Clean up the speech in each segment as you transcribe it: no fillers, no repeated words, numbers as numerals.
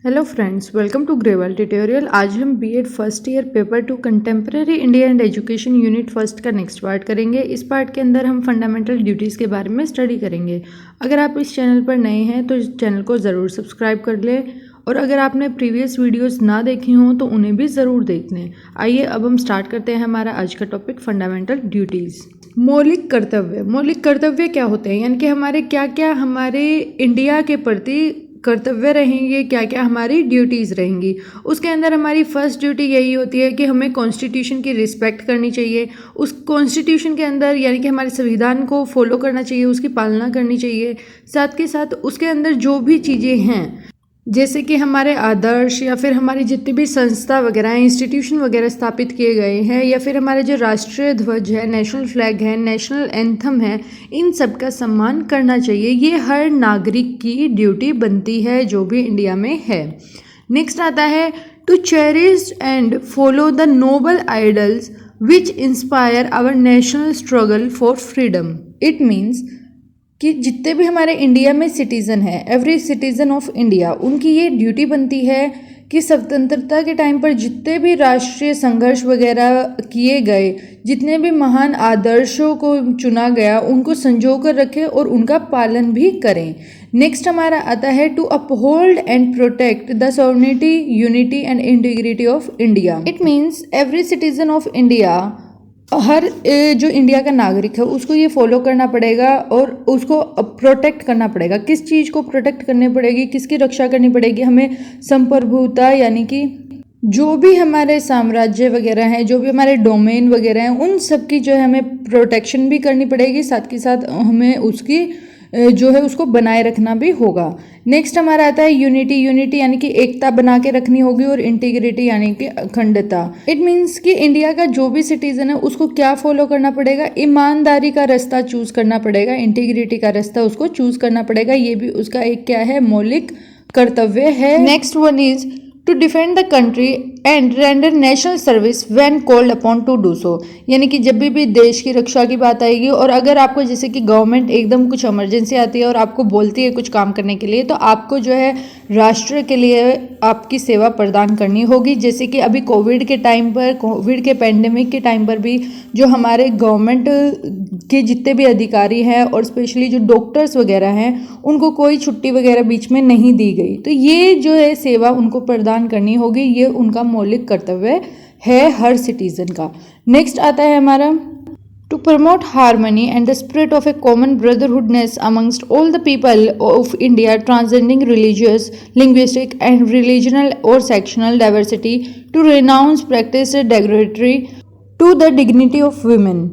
Hello friends, welcome to gravel tutorial. आज हम B Ed first year paper 2 contemporary India and education unit first का next part करेंगे। इस part के अंदर हम फंडामेंटल ड्यूटीज़ के बारे में स्टडी करेंगे। अगर आप इस चैनल पर नए हैं तो इस चैनल को ज़रूर सब्सक्राइब कर लें और अगर आपने प्रीवियस वीडियोस ना देखी हों तो उन्हें भी ज़रूर देख लें। आइए अब हम स्टार्ट करते हैं हमारा आज का टॉपिक फंडामेंटल ड्यूटीज़। मौलिक कर्तव्य क्या होते हैं, यानी कि हमारे क्या क्या हमारे इंडिया के प्रति कर्तव्य रहेंगे, क्या क्या हमारी ड्यूटीज़ रहेंगी। उसके अंदर हमारी फर्स्ट ड्यूटी यही होती है कि हमें कॉन्स्टिट्यूशन की रिस्पेक्ट करनी चाहिए। उस कॉन्स्टिट्यूशन के अंदर यानी कि हमारे संविधान को फॉलो करना चाहिए, उसकी पालना करनी चाहिए। साथ के साथ उसके अंदर जो भी चीज़ें हैं जैसे कि हमारे आदर्श या फिर हमारी जितनी भी संस्था वगैरह इंस्टीट्यूशन वगैरह स्थापित किए गए हैं या फिर हमारे जो राष्ट्रीय ध्वज है, नेशनल फ्लैग है, नेशनल एंथम है, इन सब का सम्मान करना चाहिए। ये हर नागरिक की ड्यूटी बनती है जो भी इंडिया में है। नेक्स्ट आता है to cherish and follow the noble ideals which inspire our national struggle for freedom. It means कि जितने भी हमारे इंडिया में सिटीज़न है, एवरी सिटीज़न ऑफ इंडिया, उनकी ये ड्यूटी बनती है कि स्वतंत्रता के टाइम पर जितने भी राष्ट्रीय संघर्ष वगैरह किए गए, जितने भी महान आदर्शों को चुना गया, उनको संजो कर रखें और उनका पालन भी करें। नेक्स्ट हमारा आता है to uphold and protect the sovereignty, unity and integrity of India. It means every citizen of India, हर जो इंडिया का नागरिक है उसको ये फॉलो करना पड़ेगा और उसको प्रोटेक्ट करना पड़ेगा। किस चीज़ को प्रोटेक्ट करनी पड़ेगी, किसकी रक्षा करनी पड़ेगी? हमें संप्रभुता यानी कि जो भी हमारे साम्राज्य वगैरह हैं, जो भी हमारे डोमेन वगैरह हैं, उन सब की जो है हमें प्रोटेक्शन भी करनी पड़ेगी। साथ के साथ हमें उसकी जो है उसको बनाए रखना भी होगा। नेक्स्ट हमारा आता है यूनिटी यानी कि एकता बना के रखनी होगी और इंटीग्रिटी यानी कि अखंडता। इट मीन्स कि इंडिया का जो भी सिटीजन है उसको क्या फॉलो करना पड़ेगा? ईमानदारी का रास्ता चूज करना पड़ेगा, इंटीग्रिटी का रास्ता उसको चूज करना पड़ेगा। ये भी उसका एक क्या है, मौलिक कर्तव्य है। Next one is to defend the country and render national service when called upon to do so. यानी कि जब भी देश की रक्षा की बात आएगी और अगर आपको जैसे कि गवर्नमेंट एकदम कुछ इमरजेंसी आती है और आपको बोलती है कुछ काम करने के लिए, तो आपको जो है राष्ट्र के लिए आपकी सेवा प्रदान करनी होगी। जैसे कि अभी कोविड के टाइम पर, कोविड के पैंडेमिक के टाइम पर भी जो हमारे गवर्नमेंट के जितने भी अधिकारी हैं और स्पेशली जो डॉक्टर्स वगैरह हैं, उनको कोई छुट्टी वगैरह बीच में नहीं दी गई। तो ये जो है सेवा उनको प्रदान करनी होगी, ये उनका मौलिक कर्तव्य है हर सिटीजन का। नेक्स्ट आता है हमारा to promote harmony and the spirit of a common brotherhoodness amongst all the people of India, transcending religious, linguistic and regional और sectional diversity, to renounce practice derogatory to the dignity of women.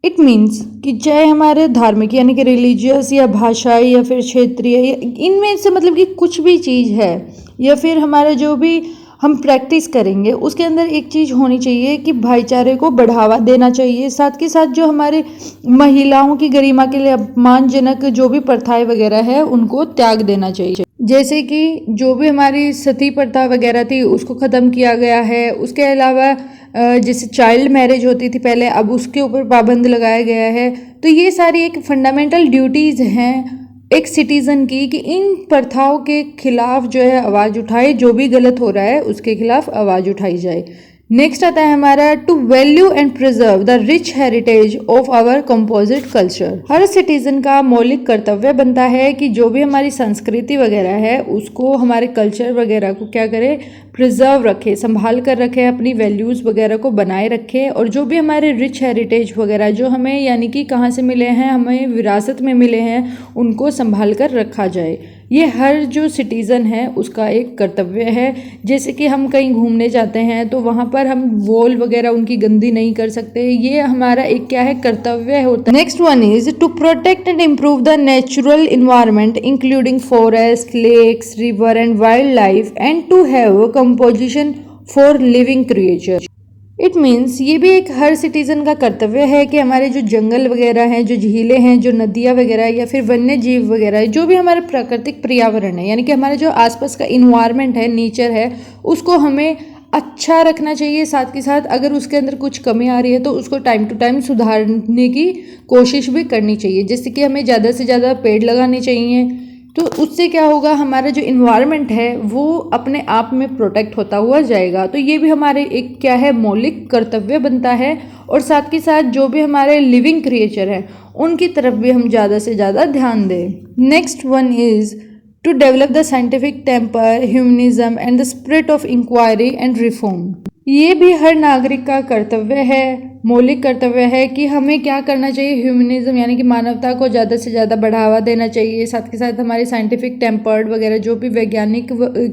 It means कि चाहे हमारे धार्मिक यानी कि religious या भाषाई या फिर क्षेत्रीय, इनमें से मतलब कि कुछ भी चीज़ है या फिर हमारे जो भी हम प्रैक्टिस करेंगे उसके अंदर एक चीज़ होनी चाहिए कि भाईचारे को बढ़ावा देना चाहिए। साथ के साथ जो हमारे महिलाओं की गरिमा के लिए अपमानजनक जो भी प्रथाएं वगैरह है उनको त्याग देना चाहिए। जैसे कि जो भी हमारी सती प्रथा वगैरह थी उसको ख़त्म किया गया है। उसके अलावा जैसे चाइल्ड मैरिज होती थी पहले, अब उसके ऊपर पाबंद लगाया गया है। तो ये सारी एक फंडामेंटल ड्यूटीज़ हैं एक सिटीज़न की कि इन प्रथाओं के खिलाफ जो है आवाज़ उठाए, जो भी गलत हो रहा है उसके खिलाफ आवाज़ उठाई जाए। नेक्स्ट आता है हमारा to value and preserve the rich heritage of our composite culture. हर सिटीजन का मौलिक कर्तव्य बनता है कि जो भी हमारी संस्कृति वगैरह है उसको, हमारे कल्चर वगैरह को क्या करे, प्रिजर्व रखे, संभाल कर रखे, अपनी वैल्यूज़ वगैरह को बनाए रखे। और जो भी हमारे रिच हेरिटेज वगैरह जो हमें यानी कि कहाँ से मिले हैं, हमें विरासत में मिले हैं, उनको संभाल कर रखा जाए। ये हर जो सिटीज़न है उसका एक कर्तव्य है। जैसे कि हम कहीं घूमने जाते हैं तो वहाँ पर हम वॉल वगैरह उनकी गंदी नहीं कर सकते, ये हमारा एक क्या है, कर्तव्य होता है। Next one is to protect and improve the natural environment including forest, lakes, river and wild life and to have composition for living creature. It means ये भी एक हर सिटीज़न का कर्तव्य है कि हमारे जो जंगल वगैरह हैं, जो झीलें हैं, जो नदियाँ वगैरह या फिर वन्य जीव वगैरह, जो भी हमारे प्राकृतिक पर्यावरण है यानी कि हमारे जो आसपास का इन्वायरमेंट है, नेचर है, उसको हमें अच्छा रखना चाहिए। साथ के साथ अगर उसके अंदर कुछ कमी आ रही है तो उसको टाइम टू टाइम सुधारने की कोशिश भी करनी चाहिए। जैसे कि हमें ज़्यादा से ज़्यादा पेड़ लगाने चाहिए, तो उससे क्या होगा, हमारा जो इन्वायरमेंट है वो अपने आप में प्रोटेक्ट होता हुआ जाएगा। तो ये भी हमारे एक क्या है, मौलिक कर्तव्य बनता है। और साथ के साथ जो भी हमारे लिविंग क्रिएचर हैं उनकी तरफ भी हम ज़्यादा से ज़्यादा ध्यान दें। Next one is to develop the scientific temper, humanism and the spirit of inquiry and reform. ये भी हर नागरिक का कर्तव्य है, मौलिक कर्तव्य है कि हमें क्या करना चाहिए, ह्यूमनिज्म यानी कि मानवता को ज़्यादा से ज़्यादा बढ़ावा देना चाहिए। साथ के साथ हमारी साइंटिफिक टेम्पर्ड वगैरह जो भी वैज्ञानिक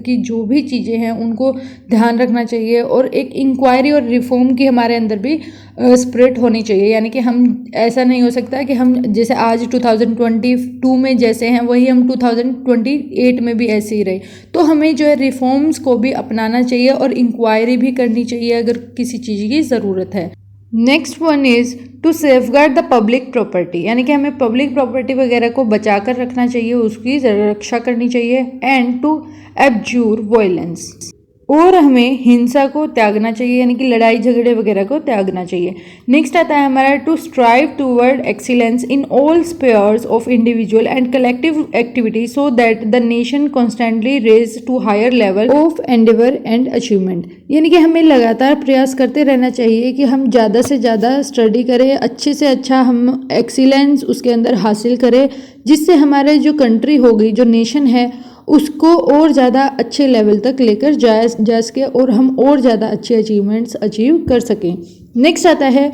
की जो भी चीज़ें हैं उनको ध्यान रखना चाहिए। और एक इंक्वायरी और रिफॉर्म की हमारे अंदर भी स्पिरिट होनी चाहिए। यानी कि हम ऐसा नहीं हो सकता कि हम जैसे आज 2022 में जैसे हैं वही हम 2028 में भी ऐसे ही रहे। तो हमें जो है रिफॉर्म्स को भी अपनाना चाहिए और इंक्वायरी भी करनी चाहिए अगर किसी चीज़ की ज़रूरत है। Next one is to safeguard the public property, यानी कि हमें पब्लिक प्रॉपर्टी वगैरह को बचा कर रखना चाहिए, उसकी रक्षा करनी चाहिए। एंड टू एब्ज्यूर वायलेंस, और हमें हिंसा को त्यागना चाहिए, यानी कि लड़ाई झगड़े वगैरह को त्यागना चाहिए। नेक्स्ट आता है हमारा to strive toward excellence in all spheres of individual and collective activity so that the nation constantly raise to higher level of endeavour and achievement. यानी कि हमें लगातार प्रयास करते रहना चाहिए कि हम ज़्यादा से ज़्यादा स्टडी करें, अच्छे से अच्छा हम एक्सीलेंस उसके अंदर हासिल करें, जिससे हमारे जो कंट्री होगी, जो नेशन है, उसको और ज़्यादा अच्छे लेवल तक लेकर जा सके और हम और ज़्यादा अच्छे अचीवमेंट्स अचीव कर सकें। नेक्स्ट आता है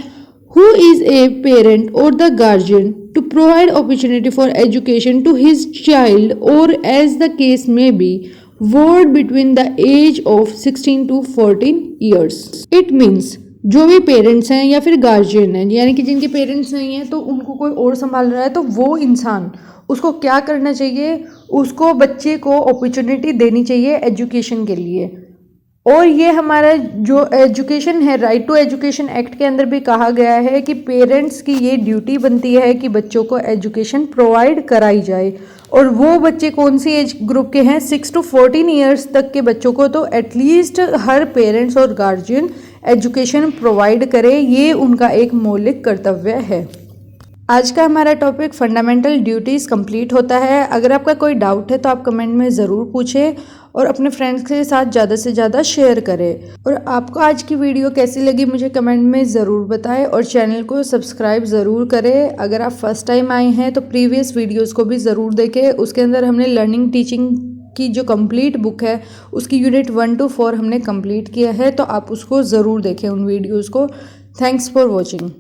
हु इज़ ए पेरेंट और the guardian to provide opportunity for education to his child और एज द केस में be ward between the age of 16 to 14 years. It means जो भी पेरेंट्स हैं या फिर गार्जियन हैं, यानी कि जिनके पेरेंट्स नहीं हैं तो उनको कोई और संभाल रहा है, तो वो इंसान उसको क्या करना चाहिए, उसको बच्चे को अपॉर्चुनिटी देनी चाहिए एजुकेशन के लिए। और ये हमारा जो एजुकेशन है, राइट टू एजुकेशन एक्ट के अंदर भी कहा गया है कि पेरेंट्स की ये ड्यूटी बनती है कि बच्चों को एजुकेशन प्रोवाइड कराई जाए। और वो बच्चे कौन सी एज ग्रुप के हैं, 6 to 14 ईयर्स तक के बच्चों को तो एटलीस्ट हर पेरेंट्स और गार्जियन एजुकेशन प्रोवाइड करे, ये उनका एक मौलिक कर्तव्य है। आज का हमारा टॉपिक फंडामेंटल ड्यूटीज़ कंप्लीट होता है। अगर आपका कोई डाउट है तो आप कमेंट में ज़रूर पूछें और अपने फ्रेंड्स के साथ ज़्यादा से ज़्यादा शेयर करें। और आपको आज की वीडियो कैसी लगी मुझे कमेंट में ज़रूर बताएं और चैनल को सब्सक्राइब ज़रूर करें। अगर आप फर्स्ट टाइम आए हैं तो प्रीवियस वीडियोस को भी ज़रूर देखें। उसके अंदर हमने लर्निंग टीचिंग की जो कंप्लीट बुक है उसकी यूनिट 1 to 4 हमने कंप्लीट किया है, तो आप उसको ज़रूर देखें उन वीडियोज़ को। Thanks for watching.